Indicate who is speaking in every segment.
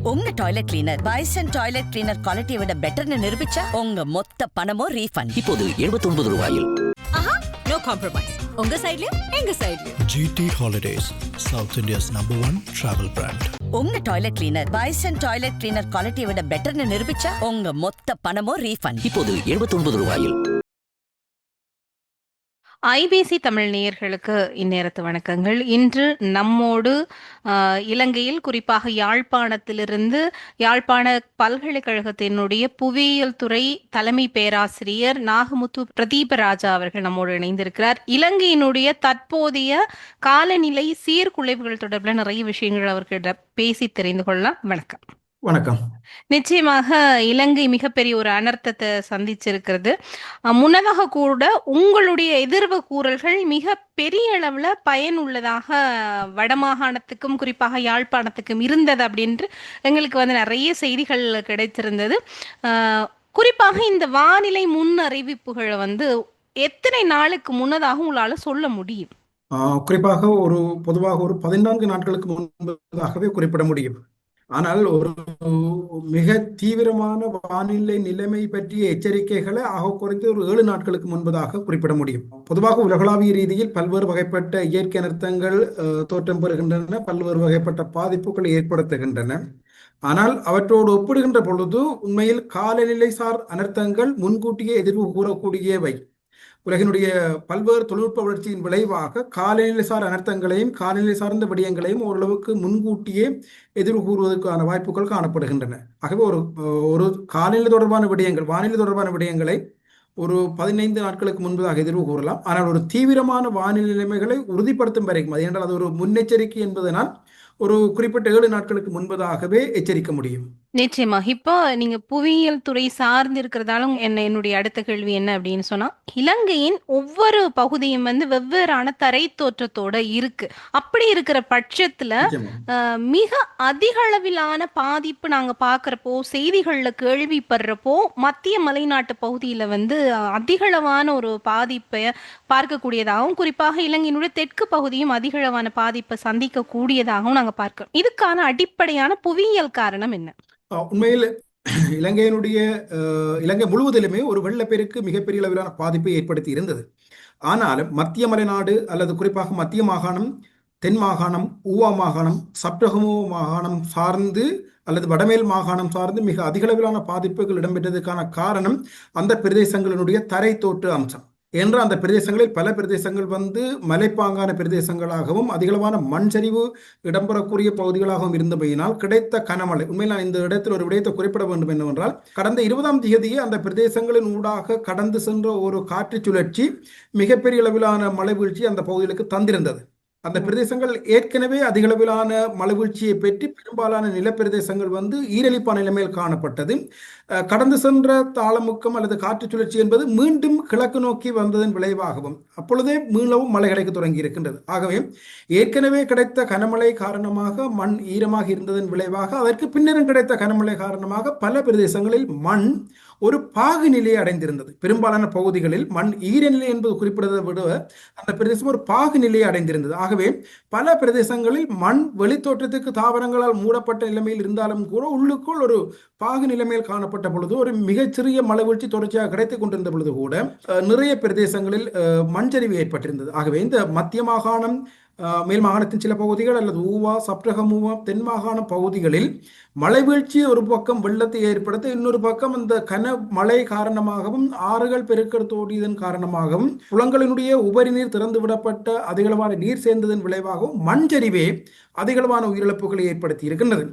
Speaker 1: உங்க toilet cleaner Bison toilet cleaner குவாலிட்டியை விட பெட்டர்னு நிரூபிச்சா உங்க மொத்த பணமும் ரீஃபண்ட்.
Speaker 2: இப்போது 79 ரூபாயில்.
Speaker 1: No compromise. உங்க சைடுலயும் எங்க சைடுலயும்.
Speaker 3: GT Holidays, South India's #1 travel brand.
Speaker 1: உங்க toilet cleaner Bison toilet cleaner குவாலிட்டியை விட பெட்டர்னு நிரூபிச்சா உங்க மொத்த பணமும் ரீஃபண்ட்.
Speaker 2: இப்போது 79 ரூபாயில்.
Speaker 4: ஐபிசி தமிழ் நேயர்களுக்கு இந்நேரத்து வணக்கங்கள். இன்று நம்மோடு இலங்கையில் குறிப்பாக யாழ்ப்பாணத்திலிருந்து யாழ்ப்பாண பல்கலைக்கழகத்தினுடைய புவியியல் துறை தலைமை பேராசிரியர் நாகமுத்து பிரதீபராஜா அவர்கள் நம்மோடு இணைந்திருக்கிறார். இலங்கையினுடைய தற்போதைய காலநிலை சீர்குலைவுகள் தொடர்பில் நிறைய விஷயங்கள் அவர்கிட்ட பேசி தெரிந்து கொள்ளலாம். வணக்கம்.
Speaker 5: வணக்கம்.
Speaker 4: நிச்சயமாக இலங்கை மிகப்பெரிய ஒரு அனர்த்தத்தை சந்திச்சிருக்கிறது. முன்னதாக கூட உங்களுடைய எதிர்வு கூறல்கள் மிக பெரிய அளவுல பயனுள்ளதாக வடமாகாணத்துக்கும் குறிப்பாக யாழ்ப்பாணத்துக்கும் இருந்தது அப்படின்று எங்களுக்கு நிறைய செய்திகள் கிடைத்திருந்தது. குறிப்பாக இந்த வானிலை முன் அறிவிப்புகளை எத்தனை நாளுக்கு முன்னதாக உங்களால சொல்ல முடியும்?
Speaker 5: குறிப்பாக பொதுவாக ஒரு 14 நாட்களுக்கு முன்பதாகவே குறிப்பிட முடியும். ஆனால் ஒரு மிக தீவிரமான வானிலை நிலைமை பற்றிய எச்சரிக்கைகளை ஆக குறைந்து ஒரு 7 நாட்களுக்கு முன்பதாக குறிப்பிட முடியும். பொதுவாக உலகளாவிய ரீதியில் பல்வேறு வகைப்பட்ட இயற்கை அனர்த்தங்கள் தோற்றம் பெறுகின்றன, பல்வேறு வகைப்பட்ட பாதிப்புகளை ஏற்படுத்துகின்றன. ஆனால் அவற்றோடு ஒப்பிடுகின்ற பொழுது உண்மையில் காலநிலை சார் அனர்த்தங்கள் முன்கூட்டியே எதிர்வு கூறக்கூடியவை. உலகினுடைய பல்வேறு தொழில்நுட்ப வளர்ச்சியின் விளைவாக காலநிலை சார் அனர்த்தங்களையும் காலநிலை சார்ந்த விடயங்களையும் ஓரளவுக்கு முன்கூட்டியே எதிர்வு கூறுவதற்கான வாய்ப்புகள் காணப்படுகின்றன. ஆகவே ஒரு காலநிலை தொடர்பான விடயங்கள், வானிலை தொடர்பான விடயங்களை ஒரு 15 நாட்களுக்கு முன்பதாக எதிர்வு கூறலாம். ஆனால் ஒரு தீவிரமான வானிலை நிலைமைகளை உறுதிப்படுத்தும் வரைக்கும், அது என்றால் அது ஒரு முன்னெச்சரிக்கை என்பதனால் ஒரு குறிப்பிட்ட 7 நாட்களுக்கு முன்பதாகவே எச்சரிக்க முடியும்.
Speaker 4: நிச்சயமாக. இப்போ நீங்க புவியியல் துறை சார்ந்து இருக்கிறதாலும் என்னுடைய அடுத்த கேள்வி என்ன அப்படின்னு சொன்னா, இலங்கையின் ஒவ்வொரு பகுதியும் வெவ்வேறான தரை தோற்றத்தோட இருக்கு. அப்படி இருக்கிற பட்சத்துல மிக அதிக அளவிலான பாதிப்பு நாங்க பாக்குறப்போ, செய்திகள்ல கேள்விப்படுறப்போ, மத்திய மலைநாட்டு பகுதியில அதிக அளவான ஒரு பாதிப்பை பார்க்கக்கூடியதாகவும், குறிப்பாக இலங்கையினுடைய தெற்கு பகுதியும் அதிக அளவான பாதிப்பை சந்திக்க கூடியதாகவும் நாங்க பார்க்கிறோம். இதுக்கான அடிப்படையான புவியியல் காரணம் என்ன?
Speaker 5: உண்மையில் இலங்கை முழுவதிலுமே ஒரு வெள்ளப்பெருக்கு மிகப்பெரிய அளவிலான பாதிப்பை ஏற்படுத்தி இருந்தது. ஆனாலும் மத்திய மலைநாடு அல்லது குறிப்பாக மத்திய மாகாணம், தென் மாகாணம், ஊவா மாகாணம், சப்ரகமு மாகாணம் சார்ந்து அல்லது வடமேல் மாகாணம் சார்ந்து மிக அதிக அளவிலான பாதிப்புகள் இடம்பெற்றதுக்கான காரணம் அந்த பிரதேசங்களினுடைய தரை தோற்று அம்சம். என்ற அந்த பிரதேசங்களில் பல பிரதேசங்கள் மலைப்பாங்கான பிரதேசங்களாகவும் அதிகளவான மண் சரிவு இடம்பெறக்கூடிய பகுதிகளாகவும் இருந்தபடியினால் கிடைத்த கனமழை, உண்மையில் நான் இந்த இடத்தில் ஒரு விடயத்தை குறிப்பிட வேண்டும் என்னவென்றால், கடந்த 20ஆம் தேதியே அந்த பிரதேசங்களின் ஊடாக கடந்து சென்ற ஒரு காற்று சுழற்சி மிகப்பெரிய அளவிலான மழை வீழ்ச்சி அந்த பகுதிகளுக்கு தந்திருந்தது. அந்த பிரதேசங்கள் ஏற்கனவே அதிகளவிலான மழைவீழ்ச்சியை பெற்று பெரும்பாலான நிலப்பிரதேசங்கள் ஈரலிப்பான நிலைமையில் காணப்பட்டது. கடந்து சென்ற தாளமுக்கம் அல்லது காற்று சுழற்சி என்பது மீண்டும் கிழக்கு நோக்கி வந்ததன் விளைவாகவும் அப்பொழுதே மீளவும் மழை கிடைக்க தொடங்கி இருக்கின்றது. ஆகவே ஏற்கனவே கிடைத்த கனமழை காரணமாக மண் ஈரமாக இருந்ததன் விளைவாக அதற்கு பின்னரும் கிடைத்த கனமழை காரணமாக பல பிரதேசங்களில் மண் ஒரு பாகு நிலையை அடைந்திருந்தது. பெரும்பாலான பகுதிகளில் மண் ஈரநிலை என்பது குறிப்பிடுவதை விட அந்த பிரதேசம் ஒரு பாகு நிலையை அடைந்திருந்தது. ஆகவே பல பிரதேசங்களில் மண் வெளித்தோற்றத்துக்கு தாவரங்களால் மூடப்பட்ட நிலைமையில் இருந்தாலும் கூட உள்ளுக்குள் ஒரு பாகு நிலைமையில் காணப்பட்ட பொழுது, ஒரு மிகச்சிறிய மழை வீழ்ச்சி தொடர்ச்சியாக கிடைத்துக் கொண்டிருந்த பொழுது கூட நிறைய பிரதேசங்களில் மண்சரிவு ஏற்பட்டிருந்தது. ஆகவே இந்த மத்திய மாகாணம், மேல் மாகாணத்தின் சில பகுதிகள் அல்லது ஊவா, சப்ரகமுவா, தென் மாகாண பகுதிகளில் மழை வீழ்ச்சி ஒரு பக்கம் வெள்ளத்தை ஏற்படுத்த, இன்னொரு பக்கம் இந்த கன மழை காரணமாகவும் ஆறுகள் பெருக்கத்தோடியதன் காரணமாகவும் குளங்களினுடைய உபரி நீர் திறந்து விடப்பட்ட அதிகளவான நீர் சேர்ந்ததன் விளைவாகவும் மண்சரிவே அதிகளவான உயிரிழப்புகளை ஏற்படுத்தி இருக்கின்றது.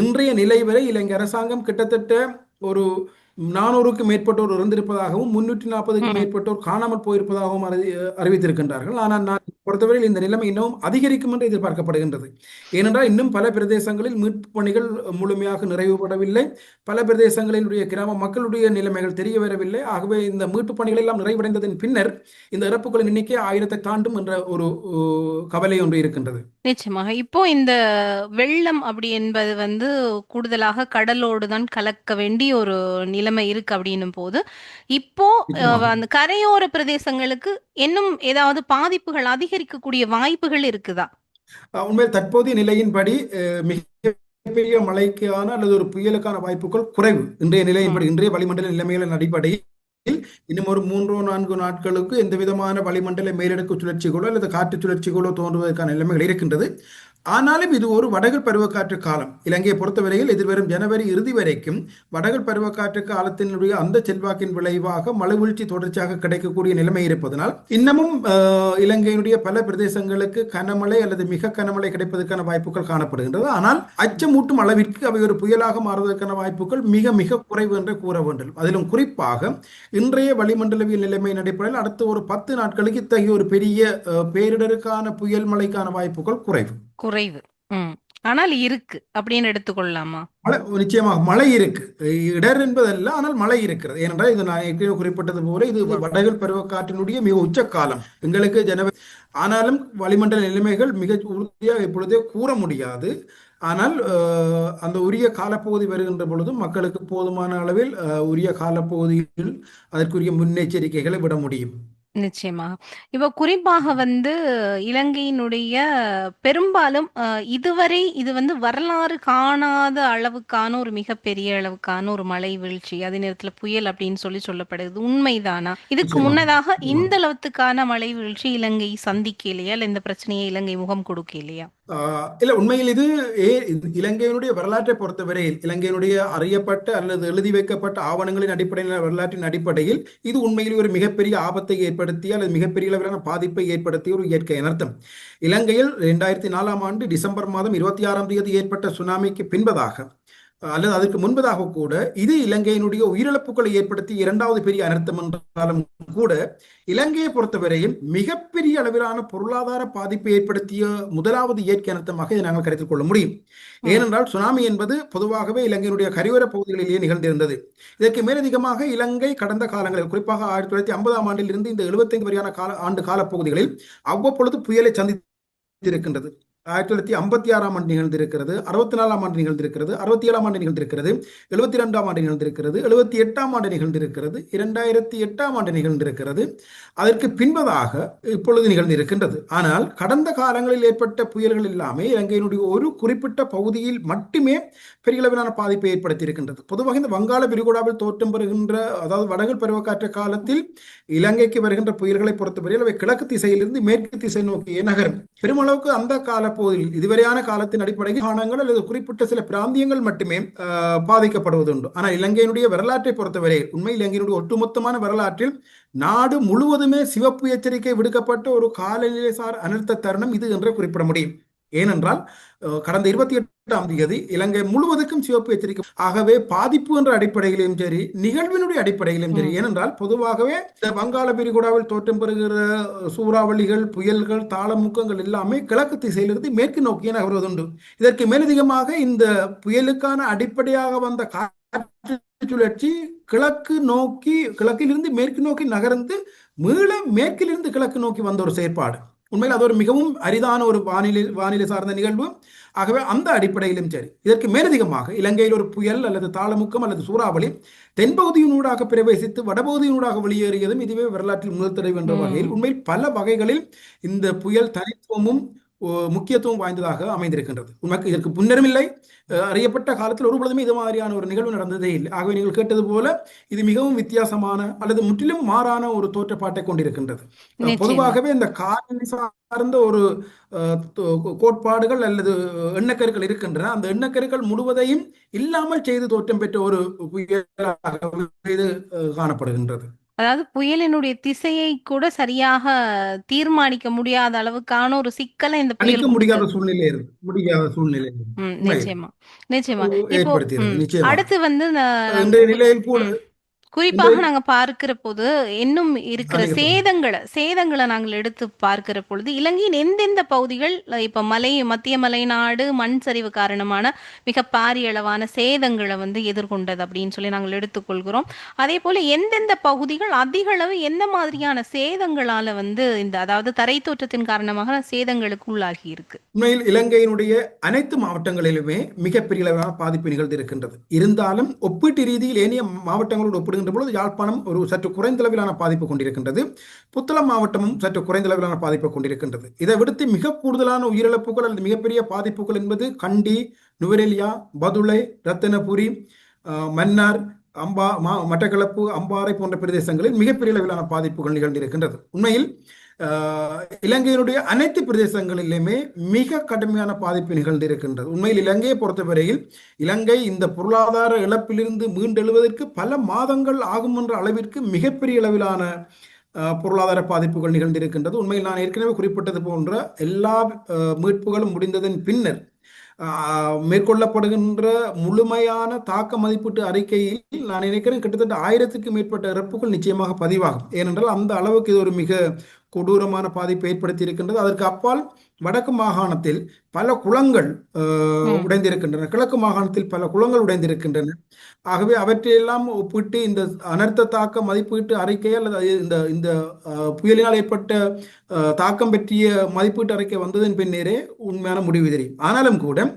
Speaker 5: இன்றைய நிலை வரை இலங்கை அரசாங்கம் கிட்டத்தட்ட ஒரு 400க்கும் மேற்பட்டோர் இறந்திருப்பதாகவும் 340க்கும் மேற்பட்டோர் காணாமல் போயிருப்பதாகவும் அறிவித்திருக்கின்றார்கள். ஆனால் நான் பொறுத்தவரையில் இந்த நிலைமை இன்னும் அதிகரிக்கும் என்று எதிர்பார்க்கப்படுகின்றது. ஏனென்றால் இன்னும் பல பிரதேசங்களில் மீட்பு பணிகள் முழுமையாக நிறைவுபடவில்லை. பல பிரதேசங்களினுடைய கிராம மக்களுடைய நிலைமைகள் தெரிய வரவில்லை. ஆகவே இந்த மீட்பு பணிகள் எல்லாம் நிறைவடைந்ததன் பின்னர் இந்த இறப்புகளின் எண்ணிக்கை 1000-ஐ தாண்டும் என்ற ஒரு கவலை ஒன்று இருக்கின்றது.
Speaker 4: நிச்சயமாக. இப்போ இந்த வெள்ளம் அப்படி என்பது கூடுதலாக கடலோடு தான் கலக்க வேண்டிய ஒரு நிலைமை இருக்கு அப்படின்னும் போது, இப்போ அந்த கரையோர பிரதேசங்களுக்கு இன்னும் ஏதாவது பாதிப்புகள் அதிகரிக்கக்கூடிய வாய்ப்புகள் இருக்குதா?
Speaker 5: உண்மையில் தற்போதைய நிலையின்படி மிக மிகப்பெரிய மழைக்கான அல்லது ஒரு புயலுக்கான வாய்ப்புகள் குறைவு. இன்றைய நிலையின்படி, இன்றைய வளிமண்டல நிலைமைகளின் அடிப்படையில் இன்னும் ஒரு 3-4 நாட்களுக்கு எந்த விதமான வளிமண்டல மேலடுக்கு சுழற்சிகளோ அல்லது காற்று சுழற்சிகளோ தோன்றுவதற்கான நிலைமைகள் இருக்கின்றது. ஆனாலும் இது ஒரு வடகிழ் பருவக்காற்று காலம். இலங்கையை பொறுத்தவரையில் எதிர்வரும் ஜனவரி இறுதி வரைக்கும் வடகிழ் பருவக்காற்று காலத்தினுடைய அந்த செல்வாக்கின் விளைவாக மழை வீழ்ச்சி தொடர்ச்சியாக கிடைக்கக்கூடிய நிலைமை இருப்பதனால் இன்னமும் இலங்கையினுடைய பல பிரதேசங்களுக்கு கனமழை அல்லது மிக கனமழை கிடைப்பதற்கான வாய்ப்புகள் காணப்படுகின்றது. ஆனால் அச்சமூட்டும் அளவிற்கு அவை ஒரு புயலாக மாறுவதற்கான வாய்ப்புகள் மிக மிக குறைவு என்று கூற வேண்டும். அதிலும் குறிப்பாக இன்றைய வளிமண்டலவியல் நிலைமையின் அடிப்படையில் அடுத்த ஒரு 10 நாட்களுக்கு இத்தகைய ஒரு பெரிய பேரிடருக்கான புயல் மழைக்கான வாய்ப்புகள் குறைவு.
Speaker 4: ஆனால் இருக்கு அப்படின்னு எடுத்துக்கொள்ளலாமா?
Speaker 5: மழை நிச்சயமாக மழை இருக்கு, இடர் என்பதல்ல, ஆனால் மழை இருக்கிறது. ஏனென்றால் இது நான் ஏற்கனவே குறிப்பிட்டது போல இது வடகிழ் பருவக்காற்றினுடைய மிக உச்ச காலம் எங்களுக்கு ஜனவரி. ஆனாலும் வளிமண்டல நிலைமைகள் மிக உறுதியாக இப்பொழுதே கூற முடியாது. ஆனால் அந்த உரிய காலப்பகுதி வருகின்ற பொழுதும் மக்களுக்கு போதுமான அளவில் உரிய காலப்பகுதியில் அதற்குரிய முன்னெச்சரிக்கைகளை விட முடியும்.
Speaker 4: நிச்சயமாக. இப்போ குறிப்பாக இலங்கையினுடைய பெரும்பாலும் இதுவரை இது வரலாறு காணாத அளவுக்கான ஒரு மிகப்பெரிய அளவுக்கான ஒரு மழை வீழ்ச்சி, அதே நேரத்துல புயல் அப்படின்னு சொல்லப்படுது. உண்மைதானா? இதுக்கு முன்னதாக இந்த அளவுக்கான மழை வீழ்ச்சி இலங்கை சந்திக்கலையா, இல்ல இந்த பிரச்சனையை இலங்கை முகம் கொடுக்கலையா?
Speaker 5: இல்ல, உண்மையில் இது இலங்கையினுடைய வரலாற்றை பொறுத்தவரையில் இலங்கையினுடைய அறியப்பட்ட அல்லது எழுதி வைக்கப்பட்ட ஆவணங்களின் அடிப்படையில் வரலாற்றின் அடிப்படையில் இது உண்மையில் ஒரு மிகப்பெரிய ஆபத்தை ஏற்படுத்திய அல்லது மிகப்பெரிய அளவிலான பாதிப்பை ஏற்படுத்திய ஒரு இயற்கை அனர்த்தம். இலங்கையில் 2004ஆம் ஆண்டு டிசம்பர் மாதம் 26ஆம் தேதி ஏற்பட்ட சுனாமிக்கு பின்பதாக அல்லது அதற்கு முன்பதாக கூட இது இலங்கையினுடைய உயிரிழப்புகளை ஏற்படுத்தி 2வது பெரிய அனர்த்தம் என்றாலும் கூட இலங்கையை பொறுத்தவரையில் மிகப்பெரிய அளவிலான பொருளாதார பாதிப்பை ஏற்படுத்திய 1வது இயற்கை அனர்த்தமாக இதை நாங்கள் கருத்தில் கொள்ள முடியும். ஏனென்றால் சுனாமி என்பது பொதுவாகவே இலங்கையினுடைய கரையோர பகுதிகளிலேயே நிகழ்ந்திருந்தது. இதற்கு மேலதிகமாக இலங்கை கடந்த காலங்களில், குறிப்பாக 1950ஆம் ஆண்டில் இருந்து இந்த 75 வரையான ஆண்டு காலப்பகுதிகளில் அவ்வப்பொழுது புயலை சந்தித்திருக்கின்றது. 1956ஆம் ஆண்டு நிகழ்ந்திருக்கிறது, 64ஆம் ஆண்டு நிகழ்ந்திருக்கிறது, 67ஆம் ஆண்டு நிகழ்ந்திருக்கிறது, 72ஆம் ஆண்டு நிகழ்ந்திருக்கிறது, 78ஆம் ஆண்டு நிகழ்ந்திருக்கிறது, 2008ஆம் ஆண்டு நிகழ்ந்திருக்கிறது, அதற்கு பின்பதாக இப்பொழுது நிகழ்ந்திருக்கின்றது. ஆனால் கடந்த காலங்களில் ஏற்பட்ட புயல்கள் எல்லாமே இலங்கையினுடைய ஒரு குறிப்பிட்ட பகுதியில் மட்டுமே பெரிய அளவிலான பாதிப்பை ஏற்படுத்தியிருக்கின்றது. பொதுவாக இந்த வங்காள விரிகுடாவில் தோற்றம் பெறுகின்ற, அதாவது வடகிழ் பருவக்காற்று காலத்தில் இலங்கைக்கு வருகின்ற புயல்களை பொறுத்தவரையில் அவை கிழக்கு திசையிலிருந்து மேற்கு திசை நோக்கிய நகரும். பெருமளவுக்கு அந்த காலப்பகுதியில் இதுவரையான காலத்தின் அடிப்படையில் மாகாணங்கள் அல்லது குறிப்பிட்ட சில பிராந்தியங்கள் மட்டுமே பாதிக்கப்படுவதுண்டு. ஆனால் இலங்கையினுடைய வரலாற்றை பொறுத்தவரையில் உண்மை இலங்கையினுடைய ஒட்டுமொத்தமான வரலாற்றில் நாடு முழுவதுமே சிவப்பு எச்சரிக்கை விடுக்கப்பட்ட ஒரு காலநிலை சார் அனர்த்த தருணம் இது என்று குறிப்பிட முடியும். ஏனென்றால் கடந்த 28ஆம் தேதி இலங்கை முழுவதற்கும் சிவப்பு எச்சரிக்கை. ஆகவே பாதிப்பு என்ற அடிப்படையிலும் சரி, நிகழ்வினுடைய அடிப்படையிலும் சரி, ஏனென்றால் பொதுவாகவே வங்காள விரிகுடாவில் தோற்றம் பெறுகிற சூறாவளிகள், புயல்கள், தாளமுக்கங்கள் எல்லாமே கிழக்கு திசையிலிருந்து மேற்கு நோக்கிய நகர்வதுண்டு. இதற்கு மேலதிகமாக இந்த புயலுக்கான அடிப்படையாக வந்த காற்று சுழற்சி கிழக்கிலிருந்து மேற்கு நோக்கி நகர்ந்து மீள மேற்கிலிருந்து கிழக்கு நோக்கி வந்த ஒரு செயற்பாடு. உண்மையில் அது ஒரு மிகவும் அரிதான ஒரு வானிலை சார்ந்த நிகழ்வு. ஆகவே அந்த அடிப்படையிலும் சரி, இதற்கு மேலதிகமாக இலங்கையில் ஒரு புயல் அல்லது தாளமுக்கம் அல்லது சூறாவளி தென்பகுதியினூடாக பிரவேசித்து வடபகுதியினூடாக வெளியேறியதும் இதுவே வரலாற்றில் முதல் தடவை என்ற வகையில் உண்மையில் பல வகைகளில் இந்த புயல் தனித்துவமும் முக்கியத்துவம் வாய்ந்ததாக அமைந்திருக்கின்றது. உண்மைக்கு இதற்கு முன்னரும் இல்லை, அறியப்பட்ட காலத்தில் ஒரு பொழுதுமே இது மாதிரியான ஒரு நிகழ்வு நடந்ததே இல்லை. ஆகவே நீங்கள் கேட்டது போல இது மிகவும் வித்தியாசமான அல்லது முற்றிலும் மாறான ஒரு தோற்றப்பாட்டை கொண்டிருக்கின்றது. பொதுவாகவே இந்த காலநிலை சார்ந்த ஒரு கோட்பாடுகள் அல்லது எண்ணக்கருக்கள் இருக்கின்றன. அந்த எண்ணக்கருக்கள் முழுவதையும் இல்லாமல் செய்து தோற்றம் பெற்ற ஒரு புயலாக இது காணப்படுகின்றது.
Speaker 4: அதாவது புயலினுடைய திசையை கூட சரியாக தீர்மானிக்க முடியாத அளவுக்கான ஒரு சிக்கலை இந்த புயல்
Speaker 5: முடியாத சூழ்நிலை
Speaker 4: நிச்சயமா நிச்சயமா. இப்போ
Speaker 5: ஏற்படுத்தி
Speaker 4: அடுத்து
Speaker 5: நிலையில் கூட
Speaker 4: குறிப்பாக நாங்க பார்க்கிற போது இன்னும் இருக்கிற சேதங்களை நாங்கள் எடுத்து பார்க்கிற பொழுது இலங்கையின் எந்தெந்த பகுதிகள் இப்ப மத்திய மலைநாடு மண் சரிவு காரணமான மிக பாரிய அளவான சேதங்களை எதிர்கொண்டது அப்படின்னு சொல்லி நாங்கள் எடுத்துக்கொள்கிறோம். அதே போல எந்தெந்த பகுதிகள் அதிக அளவு எந்த மாதிரியான சேதங்களால இந்த அதாவது தரை தோற்றத்தின் காரணமாக சேதங்களுக்கு உள்ளாகி இருக்கு?
Speaker 5: உண்மையில் இலங்கையினுடைய அனைத்து மாவட்டங்களிலுமே மிகப்பெரிய அளவான பாதிப்பு நிகழ்ந்து இருக்கின்றது. இருந்தாலும் ஒப்பீட்டு ரீதியில் ஏனைய மாவட்டங்களோடு ஒப்பிடுகின்ற ஒப்பிடுகின்ற பொழுது யாழ்ப்பாணம் ஒரு சற்று குறைந்த அளவிலான பாதிப்பு கொண்டிருக்கின்றது. புத்தளம் மாவட்டமும் சற்று குறைந்த அளவிலான பாதிப்பை கொண்டிருக்கின்றது. இதை விடுத்து மிக கூடுதலான உயிரிழப்புகள் அல்லது மிகப்பெரிய பாதிப்புகள் என்பது கண்டி, நுவரெலியா, பதுளை, ரத்தினபுரி, மன்னார், மட்டக்களப்பு, அம்பாறை போன்ற பிரதேசங்களில் மிகப்பெரிய அளவிலான பாதிப்புகள் நிகழ்ந்திருக்கின்றது. உண்மையில் இலங்கையினுடைய அனைத்து பிரதேசங்களிலுமே மிக கடுமையான பாதிப்பு நிகழ்ந்திருக்கின்றது. உண்மையில் இலங்கையை பொறுத்தவரையில் இலங்கை இந்த பொருளாதார இழப்பிலிருந்து மீண்டெழுவதற்கு பல மாதங்கள் ஆகும் என்ற அளவிற்கு மிகப்பெரிய அளவிலான பொருளாதார பாதிப்புகள் நிகழ்ந்திருக்கின்றது. உண்மையில் நான் ஏற்கனவே குறிப்பிட்டது போன்ற எல்லா மீட்புகளும் முடிந்ததன் பின்னர் மேற்கொள்ளப்படுகின்ற முழுமையான தாக்க மதிப்பீட்டு அறிக்கையில் நான் நினைக்கிறேன் கிட்டத்தட்ட 1000க்கும் மேற்பட்ட இறப்புகள் நிச்சயமாக பதிவாகும். ஏனென்றால் அந்த அளவுக்கு இது ஒரு மிக கொடூரமான பாதிப்பை ஏற்படுத்தி இருக்கின்றது. அதற்கு அப்பால் வடக்கு மாகாணத்தில் பல குளங்கள் உடைந்திருக்கின்றன, கிழக்கு மாகாணத்தில் பல குளங்கள் உடைந்திருக்கின்றன. ஆகவே அவற்றையெல்லாம் ஒப்பிட்டு இந்த அனர்த்த தாக்க மதிப்பீட்டு அறிக்கை அல்லது இந்த புயலினால் ஏற்பட்ட தாக்கம் பற்றிய மதிப்பீட்டு அறிக்கை வந்ததன் பின்னரே உண்மையான முடிவு தெரியும். ஆனாலும் கூட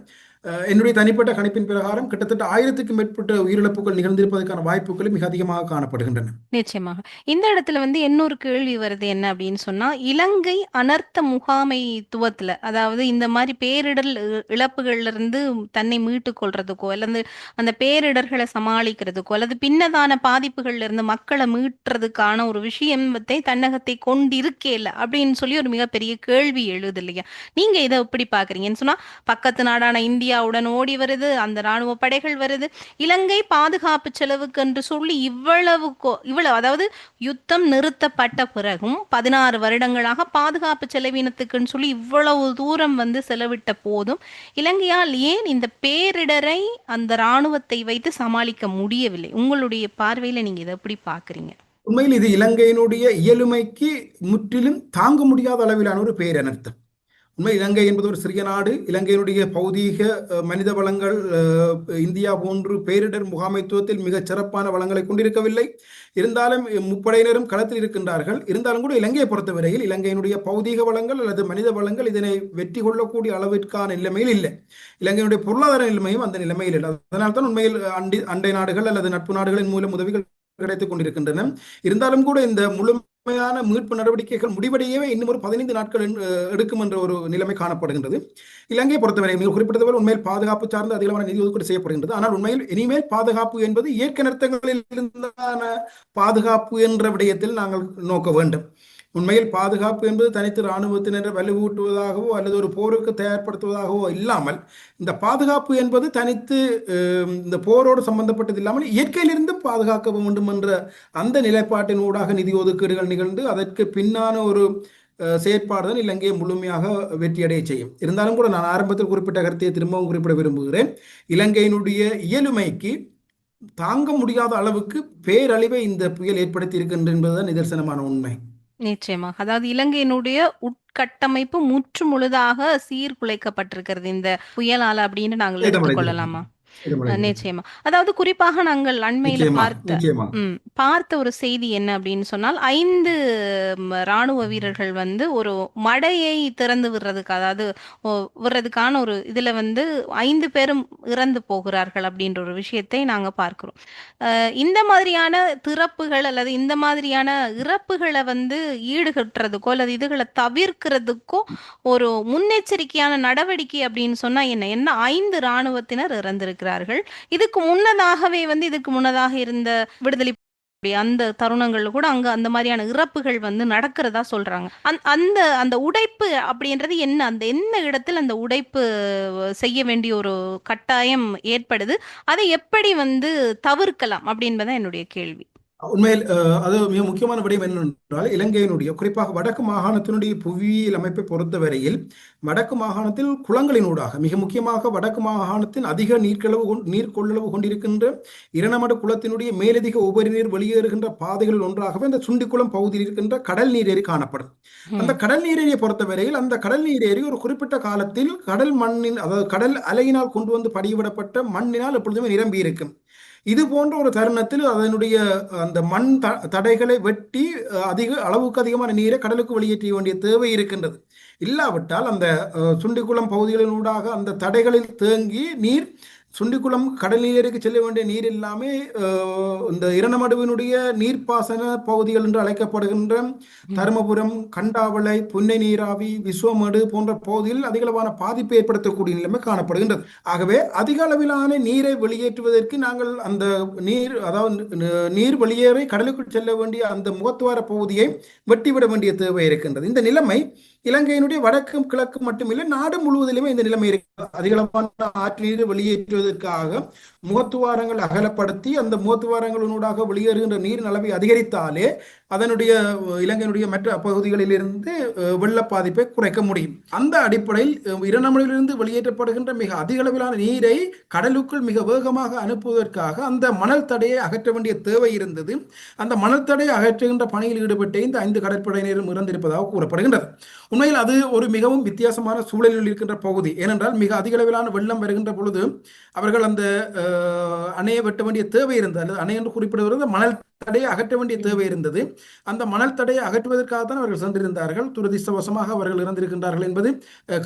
Speaker 5: என்னுடைய தனிப்பட்ட கணிப்பின் பிரகாரம் கிட்டத்தட்ட 1000க்கும் மேற்பட்ட உயிரிழப்புகள் நிகழ்ந்திருப்பதற்கான வாய்ப்புகள் மிக அதிகமாக காணப்படுகின்றன.
Speaker 4: நிச்சயமாக. இந்த இடத்துல இன்னொரு கேள்வி வருது என்ன அப்படின்னு சொன்னா, இலங்கை அனர்த்த முகாமைத்துவத்துல, அதாவது இந்த மாதிரி பேரிடர் இழப்புகள்ல இருந்து தன்னை மீட்டுக் கொள்றதுக்கோ அல்லது அந்த பேரிடர்களை சமாளிக்கிறதுக்கோ அல்லது பின்னதான பாதிப்புகள்ல இருந்து மக்களை மீட்டுறதுக்கான ஒரு விஷயத்தை தன்னகத்தை கொண்டிருக்கேல அப்படின்னு சொல்லி ஒரு மிகப்பெரிய கேள்வி எழுது இல்லையா? நீங்க இதை எப்படி பாக்குறீங்கன்னு சொன்னா, பக்கத்து நாடான இந்தியாவுடன் ஓடி வருது, அந்த ராணுவ படைகள் வருது, இலங்கை பாதுகாப்பு செலவுக்கு என்று சொல்லி இவ்வளவு அதாவது யுத்தம் நிறுத்தப்பட்ட பிறகும் 16 வருடங்களாக பாதுகாப்பு செலவினத்துக்குன்னு சொல்லி இவ்வளவு தூரம் செலவிட்ட போதும் இலங்கையால் ஏன் இந்த பேரிடரை அந்த ராணுவத்தை வைத்து சமாளிக்க முடியவில்லை? உங்களுடைய பார்வையில நீங்க இதை எப்படி பாக்குறீங்க?
Speaker 5: உண்மையில் இது இலங்கையினுடைய இயலுமைக்கு முற்றிலும் தாங்க முடியாத அளவிலான ஒரு பேரனர்த்தம். உண்மை, இலங்கை என்பது ஒரு சிறிய நாடு. இலங்கையினுடைய பௌதீக மனித வளங்கள் இந்தியா போன்று பேரிடர் முகாமைத்துவத்தில் மிகச் சிறப்பான வளங்களை கொண்டிருக்கவில்லை. இருந்தாலும் முப்படையினரும் களத்தில் இருக்கின்றார்கள். இருந்தாலும் கூட இலங்கையை பொறுத்தவரையில் இலங்கையினுடைய பௌதீக வளங்கள் அல்லது மனித வளங்கள் இதனை வெற்றி கொள்ளக்கூடிய அளவிற்கான நிலைமையில் இல்லை. இலங்கையினுடைய பொருளாதார நிலைமையும் அந்த நிலைமையில் இல்லை. அதனால்தான் உண்மையில் அண்டை நாடுகள் அல்லது நட்பு நாடுகளின் மூலம் உதவிகள் கிடைத்துக் கொண்டிருக்கின்றன. இருந்தாலும் கூட இந்த முழுமையான மீட்பு நடவடிக்கைகள் முடிவடையவே இன்னும் ஒரு 15 நாட்கள் எடுக்கும் என்ற ஒரு நிலைமை காணப்படுகின்றது. இலங்கையை பொறுத்தவரை நீங்கள் குறிப்பிட்டதுபோல் உண்மையில் பாதுகாப்பு சார்ந்து அதிகமான நிதி ஒதுக்கீடு செய்யப்படுகின்றது. ஆனால் உண்மையில் இனிமேல் பாதுகாப்பு என்பது இயற்கை நிறுத்தங்களில் இருந்தான பாதுகாப்பு என்ற விடயத்தில் நாங்கள் நோக்க வேண்டும். உண்மையில் பாதுகாப்பு என்பது தனித்து இராணுவத்தினரை வலுவூட்டுவதாகவோ அல்லது ஒரு போருக்கு தயார்படுத்துவதாகவோ இல்லாமல், இந்த பாதுகாப்பு என்பது தனித்து இந்த போரோடு சம்பந்தப்பட்டது இல்லாமல் இயற்கையிலிருந்து பாதுகாக்க வேண்டும் என்ற அந்த நிலைப்பாட்டின் ஊடாக நிதி ஒதுக்கீடுகள் நிகழ்ந்து அதற்கு பின்னான ஒரு செயற்பாடுதான் இலங்கையை முழுமையாக வெற்றியடைய செய்யும். இருந்தாலும் கூட நான் ஆரம்பத்தில் குறிப்பிட்ட கருத்தை திரும்பவும் குறிப்பிட விரும்புகிறேன். இலங்கையினுடைய இயலுமைக்கு தாங்க முடியாத அளவுக்கு பேரழிவை இந்த புயல் ஏற்படுத்தி இருக்கின்ற என்பதுதான் நிதர்சனமான உண்மை.
Speaker 4: நிச்சயமாக. அதாவது இலங்கையினுடைய உட்கட்டமைப்பு முற்று முழுதாக சீர்குலைக்கப்பட்டிருக்கிறது இந்த புயலால அப்படின்னு நாங்கள் எடுத்துக்கொள்ளலாமா? நிச்சயமா. அதாவது குறிப்பாக நாங்கள் அண்மையில பார்த்த ஒரு செய்தி என்ன அப்படின்னு சொன்னால், 5 ராணுவ வீரர்கள் ஒரு மடையை திறந்து விடுறதுக்கான ஒரு இதுல 5 பேரும் இறந்து போகிறார்கள் அப்படின்ற ஒரு விஷயத்தை நாங்க பார்க்கிறோம். இந்த மாதிரியான திறப்புகள் அல்லது இந்த மாதிரியான இறப்புகளை ஈடுகட்டுறதுக்கோ அல்லது இதுகளை தவிர்க்கிறதுக்கோ ஒரு முன்னெச்சரிக்கையான நடவடிக்கை அப்படின்னு சொன்னா என்ன 5 ராணுவத்தினர் இறந்திருக்கிறார்கள். இதுக்கு முன்னதாக இருந்த விடுதலை அந்த தருணங்கள்ல கூட அங்க அந்த மாதிரியான இறப்புகள் நடக்கிறதா சொல்றாங்க. அந்த உடைப்பு அப்படின்றது என்ன, அந்த என்ன இடத்தில் அந்த உடைப்பு செய்ய வேண்டிய ஒரு கட்டாயம் ஏற்படுது, அதை எப்படி தவிர்க்கலாம் அப்படின்றதான் என்னுடைய கேள்வி.
Speaker 5: உண்மையில் அது மிக முக்கியமான விடயம் என்னென்றால், இலங்கையினுடைய குறிப்பாக வடக்கு மாகாணத்தினுடைய புவியியல் அமைப்பை பொறுத்தவரையில் வடக்கு மாகாணத்தில் குளங்களினூடாக, மிக முக்கியமாக வடக்கு மாகாணத்தின் அதிக நீர் கொள்ளளவு கொண்டிருக்கின்ற இரணமடு குளத்தினுடைய மேலதிக உபரி நீர் வெளியேறுகின்ற பாதைகளில் ஒன்றாகவே அந்த சுண்டிக்குளம் பகுதியில் இருக்கின்ற கடல் நீரேரி காணப்படும். அந்த கடல் நீரேரியை பொறுத்தவரையில் அந்த கடல் நீரேரி ஒரு குறிப்பிட்ட காலத்தில் கடல் மண்ணின், அதாவது கடல் அலையினால் கொண்டு படிவிடப்பட்ட மண்ணினால் எப்பொழுதுமே நிரம்பி இருக்கும். இது போன்ற ஒரு தருணத்தில் அதனுடைய அந்த மண் தடைகளை வெட்டி அளவுக்கு அதிகமான நீரை கடலுக்கு வெளியேற்ற வேண்டிய தேவை இருக்கின்றது. இல்லாவிட்டால் அந்த சுண்டிக்குளம் பகுதிகளினூடாக அந்த தடைகளில் தேங்கி நீர் சுண்டிக்குளம் கடல் நீருக்கு செல்ல வேண்டிய நீர் எல்லாமே இந்த இரணமடுவினுடைய நீர்ப்பாசன பகுதிகள் என்று அழைக்கப்படுகின்ற தருமபுரம், கண்டாவளை, புன்னை நீராவி, விஸ்வமடு போன்ற பகுதியில் அதிகளவான பாதிப்பை ஏற்படுத்தக்கூடிய நிலைமை காணப்படுகின்றது. ஆகவே அதிக அளவிலான நீரை வெளியேற்றுவதற்கு நாங்கள் அந்த நீர், அதாவது நீர் வெளியேறி கடலுக்குள் செல்ல வேண்டிய அந்த முகத்துவார பகுதியை வெட்டிவிட வேண்டிய தேவை இருக்கின்றது. இந்த நிலைமை இலங்கையினுடைய வடக்கும் கிழக்கும் மட்டுமில்லை, நாடு முழுவதிலுமே இந்த நிலைமை இருக்கிறது. அதிகளவான ஆற்று நீரை வெளியேற்றுவதற்காக முகத்துவாரங்கள் அகலப்படுத்தி அந்த முகத்துவாரங்களினூடாக வெளியேறுகின்ற நீரின் அளவை அதிகரித்தாலே அதனுடைய இலங்கையினுடைய மற்ற பகுதிகளிலிருந்து வெள்ள பாதிப்பை குறைக்க முடியும். அந்த அடிப்படையில் இரணமலையிலிருந்து வெளியேற்றப்படுகின்ற மிக அதிக அளவிலான நீரை கடலுக்குள் மிக வேகமாக அனுப்புவதற்காக அந்த மணல் தடையை அகற்ற வேண்டிய தேவை இருந்தது. அந்த மணல் தடையை அகற்றுகின்ற பணியில் ஈடுபட்ட இந்த 5 கடற்படையினரும் இறந்திருப்பதாக கூறப்படுகின்றது. உண்மையில் அது ஒரு மிகவும் வித்தியாசமான சூழலில் இருக்கின்ற பகுதி. ஏனென்றால் மிக அதிக அளவிலான வெள்ளம் வருகின்ற பொழுது அவர்கள் அந்த அணையை வெட்ட வேண்டிய தேவை இருந்தது, அல்லது அணை என்று குறிப்பிடுவது மணல் தடையை அகற்ற வேண்டிய தேவை இருந்தது. அந்த மணல் தடையை அகற்றுவதற்காகத்தான் அவர்கள் சென்றிருந்தார்கள். துரதிர்ஷ்டவசமாக அவர்கள் இறந்திருக்கின்றார்கள் என்பது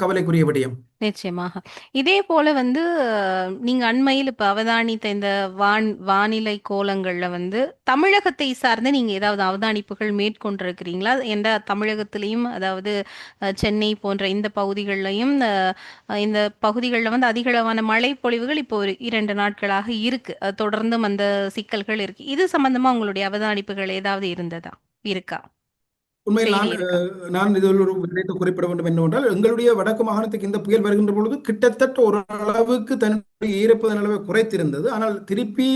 Speaker 5: கவலைக்குரிய விடயம்.
Speaker 4: நிச்சயமாக. இதே போல நீங்க அண்மையில் இப்ப அவதானித்த இந்த வானிலை கோலங்கள்ல தமிழகத்தை சார்ந்து நீங்க ஏதாவது அவதானிப்புகள் மேற்கொண்டிருக்கிறீங்களா? என்ற தமிழகத்திலையும், அதாவது சென்னை போன்ற இந்த பகுதிகளிலையும் இந்த பகுதிகளில் அதிகளவான மழை பொழிவுகள் இப்போ ஒரு 2 நாட்களாக இருக்கு. தொடர்ந்தும் அந்த சிக்கல்கள் இருக்கு. இது சம்பந்தமா உங்களுடைய அவதானிப்புகள் ஏதாவது இருக்கா?
Speaker 5: உண்மையில்
Speaker 4: செய்தி இருக்கா?
Speaker 5: நான் இதில் ஒரு விடயத்தை குறிப்பிட வேண்டும் என்னவென்றால், எங்களுடைய வடக்கு மாகாணத்துக்கு இந்த புயல் வருகின்ற பொழுது கிட்டத்தட்ட ஒரு அளவுக்கு தன்னுடைய ஈரப்பதன் அளவை குறைத்திருந்தது. ஆனால் திருப்பி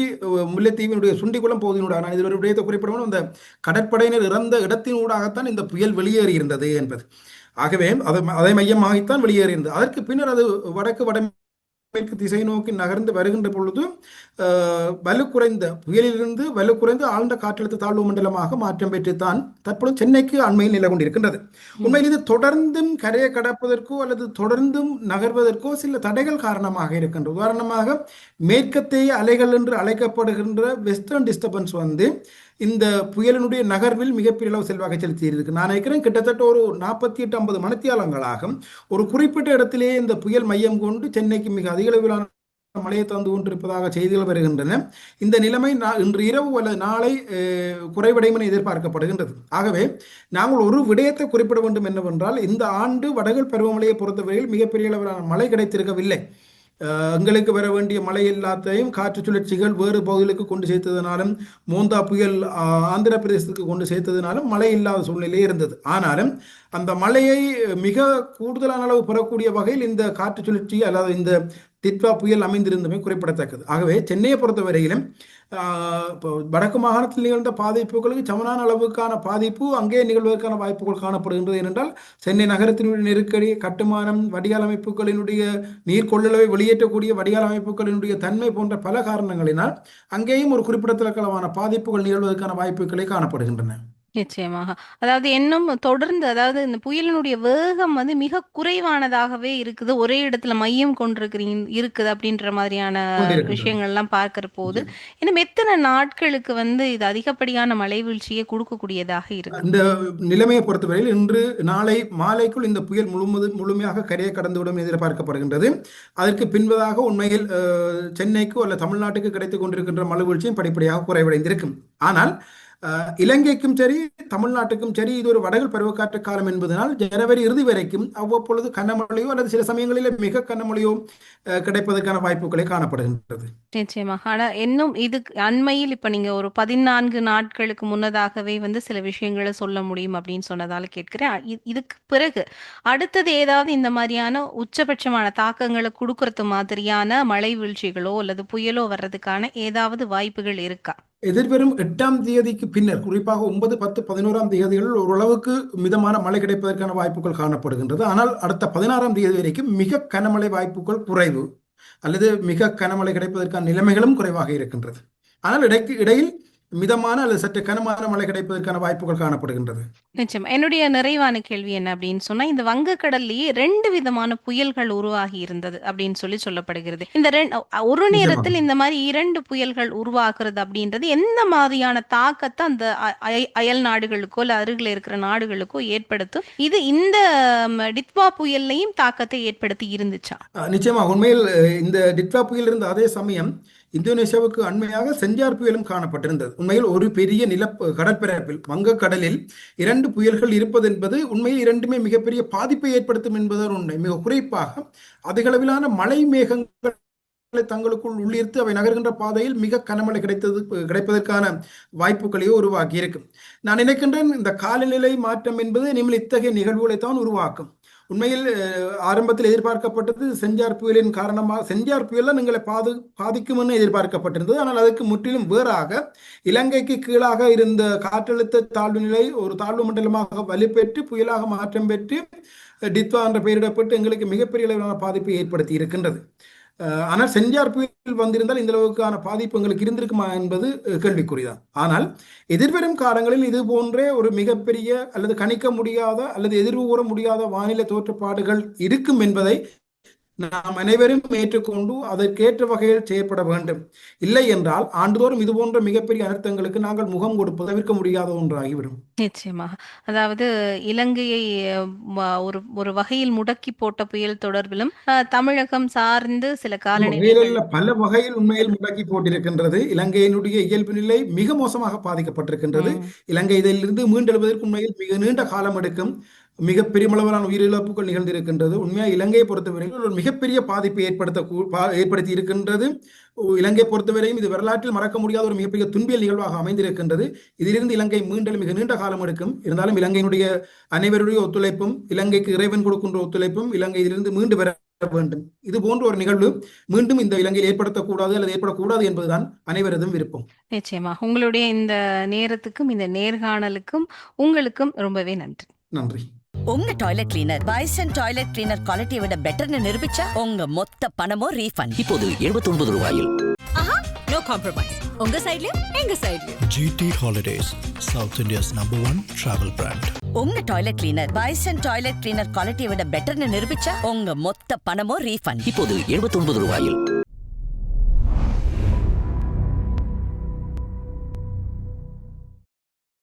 Speaker 5: முல்லைத்தீவினுடைய சுண்டிக்குளம் பகுதியினூடாக, நான் இதில் ஒரு விடயத்தை குறிப்பிட வேண்டும், அந்த கடற்படையினர் இறந்த இடத்தினூடாகத்தான் இந்த புயல் வெளியேறி இருந்தது என்பது. ஆகவே அதை மையமாகத்தான் வெளியேறியிருந்தது. அதற்கு பின்னர் அது வடமேற்கு திசை நோக்கி நகர்ந்து வருகின்ற பொழுது வலுக்குறைந்த புயலிலிருந்து வலுக்குறைந்து ஆழ்ந்த காற்றழுத்த தாழ்வு மண்டலமாக மாற்றம் பெற்றுத்தான் தற்பொழுது சென்னைக்கு அண்மையில் நிலை கொண்டிருக்கின்றது. உண்மையில் இது தொடர்ந்தும் கரையை கடப்பதற்கோ அல்லது தொடர்ந்தும் நகர்வதற்கோ சில தடைகள் காரணமாக இருக்கின்றது. உதாரணமாக மேற்கத்திய அலைகள் என்று அழைக்கப்படுகின்ற வெஸ்டர்ன் டிஸ்டர்பன்ஸ் இந்த புயலினுடைய நகர்வில் மிகப்பெரிய அளவு செல்வாக்கு செலுத்தி இருக்கு. நான் நினைக்கிறேன் கிட்டத்தட்ட ஒரு 48-50 மணித்தியாலங்களாக ஒரு குறிப்பிட்ட இடத்திலேயே இந்த புயல் மையம் கொண்டு சென்னைக்கு மிக அதிக அளவிலான மழையை தந்து கொண்டிருப்பதாக செய்திகள் வருகின்றன. இந்த நிலைமை இன்று இரவு அல்லது நாளை குறைவடையும் என எதிர்பார்க்கப்படுகின்றது. ஆகவே நாங்கள் ஒரு விடயத்தை குறிப்பிட வேண்டும் என்னவென்றால், இந்த ஆண்டு வடகிழக்கு பருவமழையை பொறுத்தவரையில் மிகப்பெரிய அளவிலான மழை கிடைத்திருக்கவில்லை. எங்களுக்கு வர வேண்டிய மழை எல்லாத்தையும் காற்று சுழற்சிகள் வேறு பகுதிகளுக்கு கொண்டு சேர்த்ததுனாலும், மோந்தா புயல் ஆந்திர பிரதேசத்துக்கு கொண்டு சேர்த்ததுனாலும் மழை இல்லாத சூழ்நிலையே இருந்தது. ஆனாலும் அந்த மழையை மிக கூடுதலான அளவு பெறக்கூடிய வகையில் இந்த காற்று சுழற்சி அல்லது இந்த திட்வா புயல் அமைந்திருந்தமை குறிப்பிடத்தக்கது. ஆகவே சென்னையை பொறுத்தவரையிலும் இப்போ வடக்கு மாகாணத்தில் நிகழ்ந்த பாதிப்புகளுக்கு சமனான அளவுக்கான பாதிப்பு அங்கே நிகழ்வதற்கான வாய்ப்புகள் காணப்படுகின்றது. ஏனென்றால் சென்னை நகரத்தினுடைய நெருக்கடி, கட்டுமானம், வடிகால் அமைப்புகளினுடைய நீர் கொள்ளளவை வெளியேற்றக்கூடிய வடிகால் அமைப்புகளினுடைய தன்மை போன்ற பல காரணங்களினால் அங்கேயும் ஒரு குறிப்பிடத்தக்கமான பாதிப்புகள் நிகழ்வதற்கான வாய்ப்புகளை காணப்படுகின்றன.
Speaker 4: நிச்சயமாக. அதாவது இன்னும் தொடர்ந்து, அதாவது இந்த புயலினுடைய வேகம் மிக குறைவானதாகவே இருக்குது. ஒரே இடத்துல மையம் இருக்குது அப்படின்ற மாதிரியான விஷயங்கள்லாம் பார்க்கிற போது இன்னும் எத்தனை நாட்களுக்கு இது அதிகப்படியான மழை வீழ்ச்சியை கொடுக்கக்கூடியதாக இருக்கு?
Speaker 5: இந்த நிலைமையை பொறுத்தவரையில் இன்று நாளை மாலைக்குள் இந்த புயல் முழுமையாக கரையை கடந்துவிடும் எதிர்பார்க்கப்படுகின்றது. அதற்கு பின்பதாக உண்மையில் சென்னைக்கு அல்ல தமிழ்நாட்டுக்கு கிடைத்துக் கொண்டிருக்கின்ற மழை வீழ்ச்சியும் படிப்படியாக குறைவடைந்திருக்கும். ஆனால் இலங்கைக்கும் சரி தமிழ்நாட்டுக்கும் சரி இது ஒரு வடகில் பருவக்காற்று காலம் என்பதனால் ஜனவரி இறுதி வரைக்கும் அவ்வப்பொழுது கனமழையோ அல்லது சில சமயங்களில் மிக கனமழையோ கிடைப்பதற்கான வாய்ப்புகளை காணப்படுகின்றது.
Speaker 4: நிச்சயமாக. ஆனா இன்னும் இது அண்மையில் இப்ப நீங்க ஒரு 14 நாட்களுக்கு முன்னதாகவே சில விஷயங்களை சொல்ல முடியும் அப்படின்னு சொன்னதால கேட்கிறேன். இதுக்கு பிறகு அடுத்தது ஏதாவது இந்த மாதிரியான உச்சபட்சமான தாக்கங்களை கொடுக்கறது மாதிரியான மழை வீழ்ச்சிகளோ அல்லது புயலோ வர்றதுக்கான ஏதாவது வாய்ப்புகள் இருக்கா?
Speaker 5: எதிர்வரும் 8ஆம் தேதிக்கு பின்னர், குறிப்பாக 9, 10, 11ஆம் தேதிகளில் ஓரளவுக்கு மிதமான மழை கிடைப்பதற்கான வாய்ப்புகள் காணப்படுகின்றது. ஆனால் அடுத்த 16ஆம் தேதி வரைக்கும் மிக கனமழை வாய்ப்புகள் குறைவு அல்லது மிக கனமழை கிடைப்பதற்கான நிலைமைகளும் குறைவாக இருக்கின்றது. ஆனால் இடையில் மிதமான அல்லது சற்று கனமான மழை கிடைப்பதற்கான வாய்ப்புகள் காணப்படுகின்றது.
Speaker 4: நிச்சயம். என்னுடைய நிறைவான கேள்வி என்ன அப்படின்னு சொன்னா, இந்த வங்கக்கடல்லையே 2 விதமான புயல்கள் உருவாகி இருந்தது அப்படின்னு சொல்லப்படுகிறது. இந்த ஒரு நேரத்தில் இந்த மாதிரி 2 புயல்கள் உருவாகிறது அப்படின்றது எந்த மாதிரியான தாக்கத்தை அந்த அயல் நாடுகளுக்கோ இல்ல அருகில் இருக்கிற நாடுகளுக்கோ ஏற்படுத்தும்? இது இந்த டித்வா புயல்லையும் தாக்கத்தை ஏற்படுத்தி இருந்துச்சா?
Speaker 5: நிச்சயமாக. உண்மையில் இந்த டிட்வா புயல் இருந்த அதே சமயம் இந்தோனேசியாவுக்கு அண்மையாக செஞ்சார் புயலும் காணப்பட்டிருந்தது. உண்மையில் ஒரு பெரிய கடற்பரப்பில் வங்கக்கடலில் 2 புயல்கள் இருப்பது என்பது உண்மையில் இரண்டுமே மிகப்பெரிய பாதிப்பை ஏற்படுத்தும் என்பதுதான் உண்மை. மிக குறிப்பாக அதிகளவிலான மழை மேகங்கள் தங்களுக்குள் உள்ளிருத்து அவை நகர்கின்ற பாதையில் மிக கனமழை கிடைப்பதற்கான வாய்ப்புகளையோ உருவாக்கி இருக்கும். நான் நினைக்கின்றேன் இந்த காலநிலை மாற்றம் என்பது இனிமேல் இத்தகைய நிகழ்வுகளை தான் உருவாக்கும். உண்மையில் ஆரம்பத்தில் எதிர்பார்க்கப்பட்டது செஞ்சார் புயலின் காரணமாக செஞ்சார் புயல் எங்களை பாதிக்கும் என்று எதிர்பார்க்கப்பட்டிருந்தது. ஆனால் அதற்கு முற்றிலும் வேறாக இலங்கைக்கு கீழாக இருந்த காற்றழுத்த தாழ்வு நிலை ஒரு தாழ்வு மண்டலமாக வலுப்பெற்று புயலாக மாற்றம் பெற்று டித்வா என்ற பெயரிடப்பட்டு எங்களுக்கு மிகப்பெரிய அளவிலான பாதிப்பை ஏற்படுத்தி இருக்கின்றது. ஆனால் செஞ்சார் புயல் வந்திருந்தால் இந்த அளவுக்கான பாதிப்பு எங்களுக்கு இருந்திருக்குமா என்பது கேள்விக்குறிதான். ஆனால் எதிர்வரும் காலங்களில் இது போன்றே ஒரு மிகப்பெரிய அல்லது கணிக்க முடியாத அல்லது எதிர்வு கூற முடியாத வானிலை தோற்றப்பாடுகள் இருக்கும் என்பதை நாம் அனைவரும் ஏற்றுக்கொண்டு அதற்கேற்ற வகையில் செய்யப்பட வேண்டும். இல்லை என்றால் ஆண்டுதோறும் இது போன்ற மிகப்பெரிய அனர்த்தங்களுக்கு நாங்கள் முகம் கொடுப்பது தவிர்க்க முடியாத ஒன்றாகிவிடும்.
Speaker 4: நிச்சயமாக. அதாவது இலங்கையை ஒரு வகையில் முடக்கி போட்ட புயல் தொடர்பிலும் தமிழகம் சார்ந்து சில காலநிலைகள்
Speaker 5: பல வகையில் உண்மையில் முடக்கி போட்டிருக்கின்றது. இலங்கையினுடைய இயல்பு நிலை மிக மோசமாக பாதிக்கப்பட்டிருக்கின்றது. இலங்கை இதிலிருந்து மீண்டெழுவதற்கு உண்மையில் மிக நீண்ட காலம் எடுக்கும். மிக பெருமளவிலான உயிரிழப்புகள் நிகழ்ந்திருக்கின்றது. உண்மையாக இலங்கையை பொறுத்தவரையில் ஒரு மிகப்பெரிய பாதிப்பை ஏற்படுத்தி இருக்கின்றது. இலங்கை பொறுத்தவரையும் இது வரலாற்றில் மறக்க முடியாத ஒரு மிகப்பெரிய துன்பியல் நிகழ்வாக அமைந்திருக்கின்றது. இதிலிருந்து இலங்கை மீண்டல் மிக நீண்ட காலம் எடுக்கும். இருந்தாலும் இலங்கையினுடைய அனைவருடைய ஒத்துழைப்பும் இலங்கைக்கு இறைவன் கொடுக்கின்ற ஒத்துழைப்பும் இலங்கை இதிலிருந்து மீண்டு வர வேண்டும். இது போன்ற ஒரு நிகழ்வு மீண்டும் இந்த இலங்கையில் ஏற்படுத்தக்கூடாது அல்லது ஏற்படக்கூடாது என்பதுதான் அனைவரதும் விருப்பம்.
Speaker 4: நிச்சயமா. உங்களுடைய இந்த நேரத்துக்கும் இந்த நேர்காணலுக்கும் உங்களுக்கும் ரொம்பவே நன்றி.
Speaker 5: நன்றி.
Speaker 1: உங்க toilet cleaner Bison toilet cleaner குவாலிட்டியை விட பெட்டர்னு நிரூபிச்சா உங்க மொத்த பணமும் ரீஃபண்ட்.
Speaker 2: இப்போது 79 ரூபாயில்.
Speaker 6: No compromise. உங்க சைடுலயும் எங்க சைடுலயும்.
Speaker 3: GT Holidays, South India's #1 travel brand.
Speaker 1: உங்க toilet cleaner Bison toilet cleaner குவாலிட்டியை விட பெட்டர்னு நிரூபிச்சா உங்க மொத்த பணமும் ரீஃபண்ட்.
Speaker 2: இப்போது 79 ரூபாயில்.